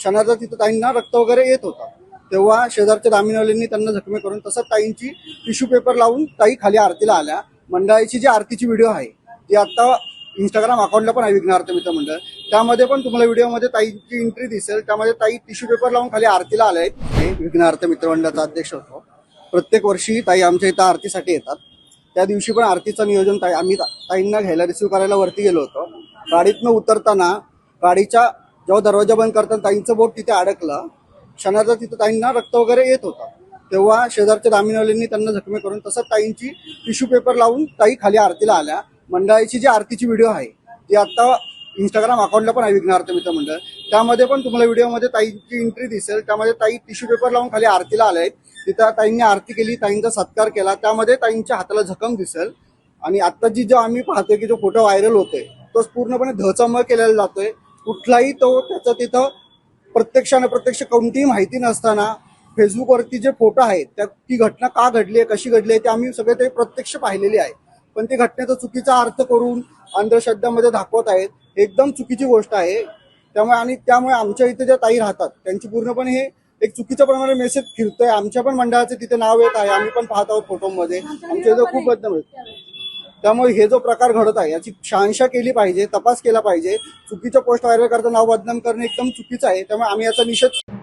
क्षणाचा तिथं ताईंना रक्त वगैरे येत होता, तेव्हा शेजारच्या दामिनीवाल्यांनी त्यांना जखमी करून तसंच ताईंची टिश्यू पेपर लावून ताई खाली आरतीला आल्या. मंडळाची जी आरतीची व्हिडिओ आहे ती आता इंस्टाग्राम अकाउंटला पण आहे विघ्न आरती मित्र मंडळ, त्यामध्ये पण तुम्हाला व्हिडिओमध्ये ताईची एंट्री दिसेल. त्यामध्ये ताई टिश्यू पेपर लावून खाली आरतीला आल्या आहेत. विघ्न आरती मित्र मंडळाचा अध्यक्ष होतो. प्रत्येक वर्षी ताई आमच्या इथं आरतीसाठी येतात. त्या दिवशी पण आरतीचं नियोजन आम्ही ताईंना घ्यायला रिसिव्ह करायला वरती गेलो होतो. गाडीतनं उतरताना गाडीच्या जेव्हा दरवाजा बंद करताना ताईंचं बोट तिथे अडकलं. क्षणाचा तिथं ताईंना रक्त वगैरे येत होता, तेव्हा शेजारच्या दामिनीवाल्यांनी त्यांना जखमी करून तसंच ताईंची टिश्यू पेपर लावून ताई खाली आरतीला आल्या. मंडळाची जी आरतीची व्हिडिओ आहे ती आता इंस्टाग्राम अकाउंटला पण आहे विघ्न आरती मित्र मंडळ, त्यामध्ये पण तुम्हाला व्हिडिओमध्ये ताईची एंट्री दिसेल. त्यामध्ये ताई टिश्यू पेपर लावून खाली आरतीला आल्या आहेत. तिथं ताईंनी आरती केली, ताईंचा सत्कार केला, त्यामध्ये ताईंच्या हाताला जखम दिसेल. आणि आता जो आम्ही पाहतोय की जो फोटो व्हायरल होतोय तो पूर्णपणे धचमळ केलेला जातोय. कुठलाही तो त्याचं तिथं प्रत्यक्ष कोणतीही माहिती नसताना फेसबुकवरती जे फोटो आहेत त्या ती घटना का घडली आहे, कशी घडली आहे ते आम्ही सगळे ते प्रत्यक्ष पाहिलेली आहे. पण ते घटनेचा चुकीचा अर्थ करून अंधश्रद्धामध्ये दाखवत आहेत, एकदम चुकीची गोष्ट आहे. त्यामुळे आमच्या इथे ज्या ताई राहतात त्यांची पूर्णपणे हे एक चुकीच्या प्रमाणे मेसेज फिरतोय. आमच्या पण मंडळाचे तिथे नाव येत आहे, आम्ही पण पाहत आहोत फोटोमध्ये, आमच्या इथं खूप बदनाम होत. त्यामुळे हे जो प्रकार घडत आहे याची शहानिशा केली पाहिजे, तपास केला पाहिजे. चुकीच्या पोस्ट व्हायरल करता नाव बदनाम करणे एकदम चुकीचं आहे. त्यामुळे आम्ही याचा निषेध